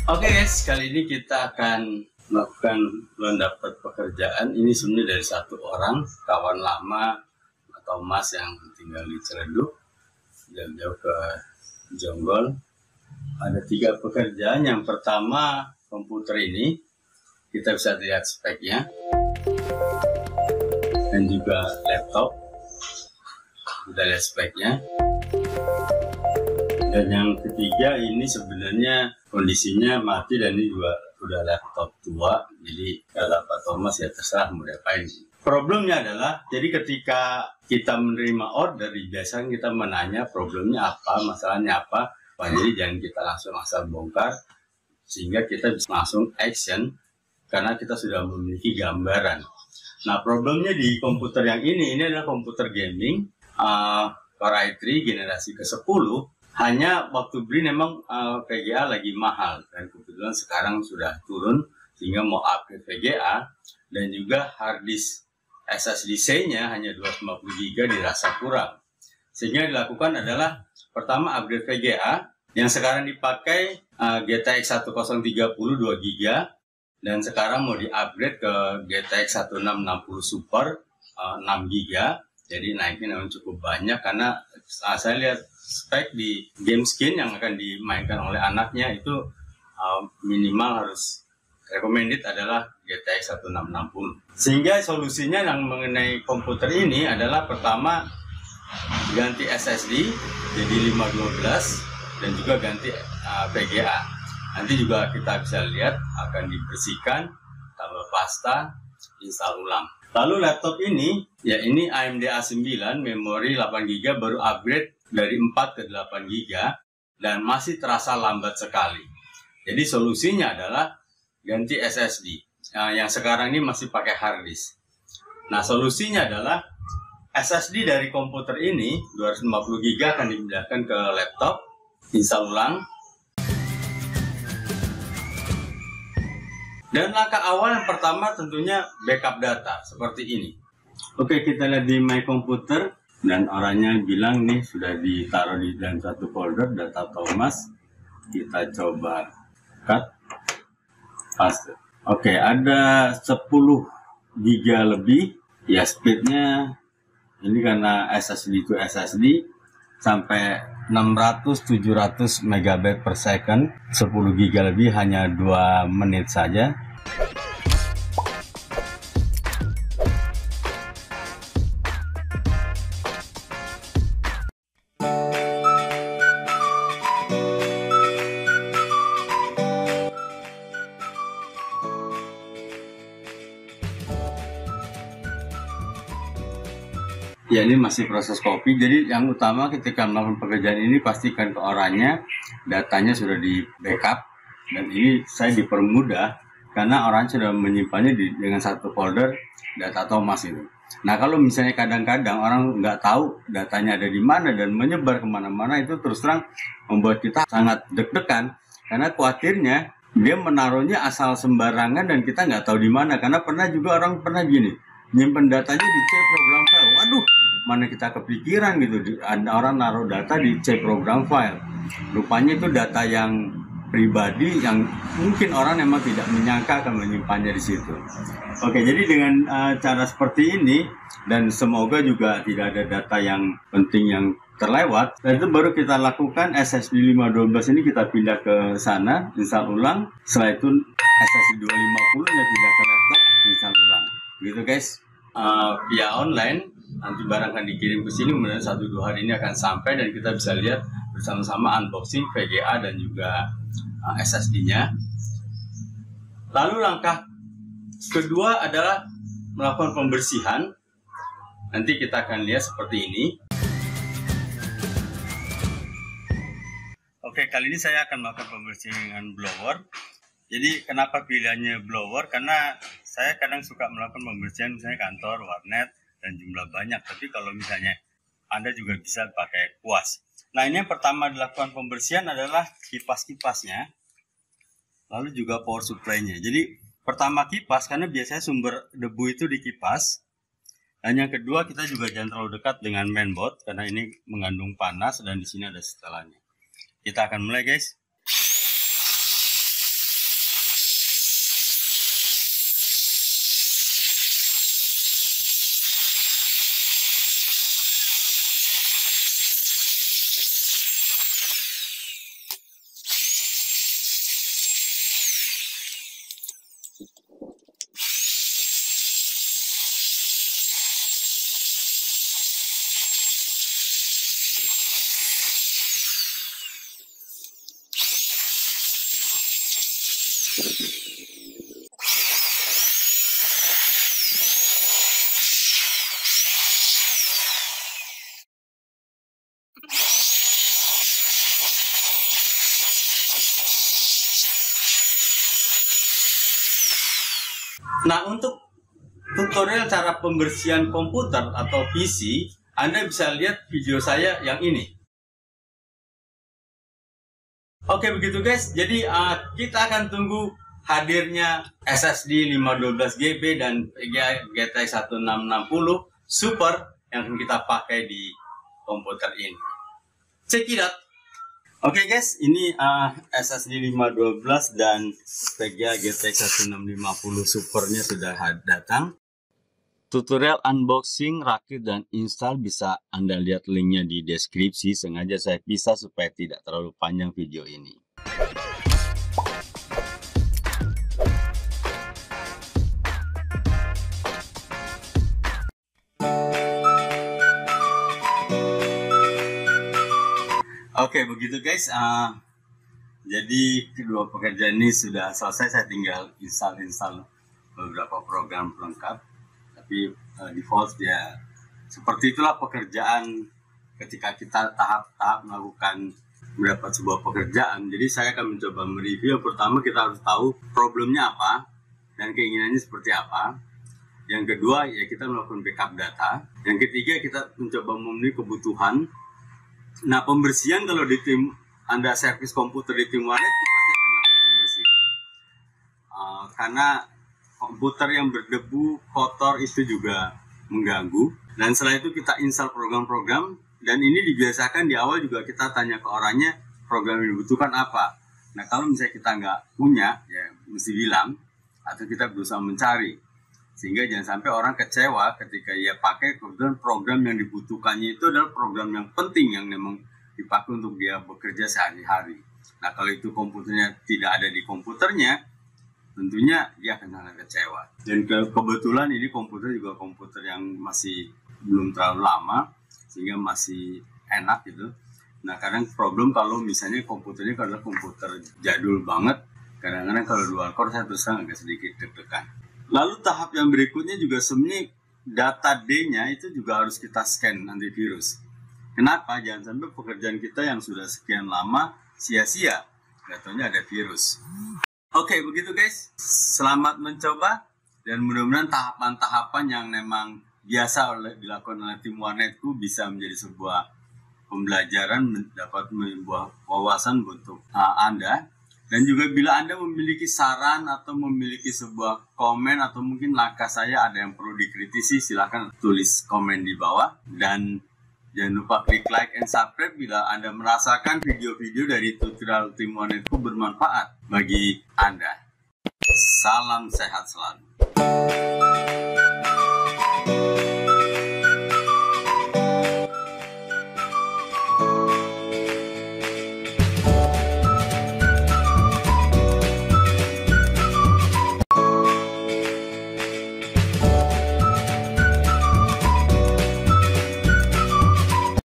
Oke guys, kali ini kita akan melakukan mendapat pekerjaan. Ini sebenarnya dari satu orang, kawan lama atau mas yang tinggal di Ciledug, jauh-jauh ke Jonggol. Ada 3 pekerjaan. Yang pertama, komputer ini. Kita bisa lihat speknya. Dan juga laptop. Kita lihat speknya. Dan yang ketiga ini sebenarnya kondisinya mati dan ini juga udah laptop tua, jadi kalau Pak Thomas ya terserah mau diapain. Problemnya adalah, jadi ketika kita menerima order, biasanya kita menanya problemnya apa, masalahnya apa. Jadi jangan kita langsung asal bongkar, sehingga kita bisa langsung action karena kita sudah memiliki gambaran. Nah, problemnya di komputer yang ini adalah komputer gaming Core i3 generasi ke-10. Hanya waktu beli memang VGA lagi mahal, dan kebetulan sekarang sudah turun sehingga mau upgrade VGA, dan juga hard disk SSD-nya hanya 250 GB dirasa kurang. Sehingga dilakukan adalah pertama upgrade VGA yang sekarang dipakai GTX 1030 2 GB, dan sekarang mau di-upgrade ke GTX 1660 Super 6 GB. Jadi naiknya memang cukup banyak karena saya lihat spek di game skin yang akan dimainkan oleh anaknya itu minimal harus recommended adalah GTX 1660. Sehingga solusinya yang mengenai komputer ini adalah pertama ganti SSD jadi 512 dan juga ganti VGA. Nanti juga kita bisa lihat akan dibersihkan, tambah pasta, install ulang. Lalu laptop ini, ya ini AMD A9, memori 8GB, baru upgrade dari 4 ke 8GB, dan masih terasa lambat sekali. Jadi solusinya adalah ganti SSD, yang sekarang ini masih pakai hard disk. Nah, solusinya adalah SSD dari komputer ini, 250GB akan dipindahkan ke laptop, install ulang. Dan langkah awal yang pertama tentunya backup data seperti ini. Oke, kita lihat di My Computer dan orangnya bilang nih sudah ditaruh di dalam satu folder data Thomas. Kita coba cut, paste. Oke, ada 10 GB lebih. Ya speednya ini karena SSD to SSD sampai 600-700 MB per second. 10 GB lebih hanya 2 menit saja. Ya, ini masih proses copy. Jadi yang utama ketika melakukan pekerjaan ini, pastikan ke orangnya datanya sudah di backup, dan ini saya dipermudah karena orang sudah menyimpannya dengan satu folder data Thomas itu. Nah, kalau misalnya kadang-kadang orang nggak tahu datanya ada di mana dan menyebar kemana-mana, itu terus terang membuat kita sangat deg-degan karena khawatirnya dia menaruhnya asal sembarangan dan kita nggak tahu di mana. Karena pernah juga orang pernah gini, nyimpen datanya di C program file. Waduh, mana kita kepikiran gitu, ada orang naruh data di C program file. Rupanya itu data yang pribadi yang mungkin orang memang tidak menyangka akan menyimpannya di situ. Oke, jadi dengan cara seperti ini, dan semoga juga tidak ada data yang penting yang terlewat, dan itu baru kita lakukan SSD 512 ini kita pindah ke sana, install ulang. Setelah itu SSD 250 nya pindah ke laptop, install ulang. Gitu guys, via online. Nanti barang akan dikirim ke sini, kemudian 1-2 hari ini akan sampai dan kita bisa lihat bersama-sama unboxing VGA dan juga SSD-nya. Lalu langkah kedua adalah melakukan pembersihan. Nanti kita akan lihat seperti ini. Oke, kali ini saya akan melakukan pembersihan dengan blower. Jadi kenapa pilihannya blower? Karena saya kadang suka melakukan pembersihan misalnya kantor, warnet, dan jumlah banyak. Tapi kalau misalnya Anda juga bisa pakai kuas. Nah, ini yang pertama dilakukan pembersihan adalah kipas-kipasnya, lalu juga power supply-nya. Jadi pertama kipas, karena biasanya sumber debu itu di kipas. Dan yang kedua, kita juga jangan terlalu dekat dengan mainboard karena ini mengandung panas dan di sini ada setelannya. Kita akan mulai guys. Nah, untuk tutorial cara pembersihan komputer atau PC, Anda bisa lihat video saya yang ini. Oke, begitu guys. Jadi kita akan tunggu hadirnya SSD 512 GB dan GTX 1660 Super yang akan kita pakai di komputer ini. Check it out. Oke guys, ini SSD 512 dan VGA GTX 1650 Supernya sudah datang. Tutorial unboxing, rakit, dan install bisa Anda lihat linknya di deskripsi. Sengaja saya pisah supaya tidak terlalu panjang video ini. Oke, begitu guys. Jadi kedua pekerjaan ini sudah selesai. Saya tinggal install beberapa program pelengkap. Tapi default ya seperti itulah pekerjaan ketika kita tahap-tahap melakukan mendapat sebuah pekerjaan. Jadi saya akan mencoba mereview. Yang pertama, kita harus tahu problemnya apa dan keinginannya seperti apa. Yang kedua, ya kita melakukan backup data. Yang ketiga, kita mencoba memenuhi kebutuhan. Nah, pembersihan kalau di tim Anda servis komputer di tim warnet pasti akan melakukan pembersihan. Karena komputer yang berdebu, kotor itu juga mengganggu. Dan setelah itu kita install program-program. Dan ini dibiasakan di awal juga kita tanya ke orangnya program yang dibutuhkan apa. Nah, kalau misalnya kita nggak punya, ya mesti bilang. Atau kita berusaha mencari. Sehingga jangan sampai orang kecewa ketika ia pakai kebetulan program yang dibutuhkannya itu adalah program yang penting yang memang dipakai untuk dia bekerja sehari-hari. Nah, kalau itu komputernya tidak ada di komputernya, tentunya dia akan sangat kecewa. Dan kebetulan ini komputer juga komputer yang masih belum terlalu lama, sehingga masih enak gitu. Nah, kadang problem kalau misalnya komputernya adalah komputer jadul banget, kadang-kadang kalau dual core saya terus terang agak sedikit deg-degan. Lalu tahap yang berikutnya juga sebenarnya data D-nya itu juga harus kita scan antivirus. Kenapa? Jangan sampai pekerjaan kita yang sudah sekian lama sia-sia. Datanya ada virus. Oke, begitu guys. Selamat mencoba. Dan mudah-mudahan tahapan-tahapan yang memang biasa dilakukan oleh tim warnetku bisa menjadi sebuah pembelajaran, dapat membuat wawasan untuk Anda. Dan juga bila Anda memiliki saran atau memiliki sebuah komen atau mungkin langkah saya ada yang perlu dikritisi, silahkan tulis komen di bawah. Dan jangan lupa klik like and subscribe bila Anda merasakan video-video dari tutorial tim warnetku bermanfaat bagi Anda. Salam sehat selalu.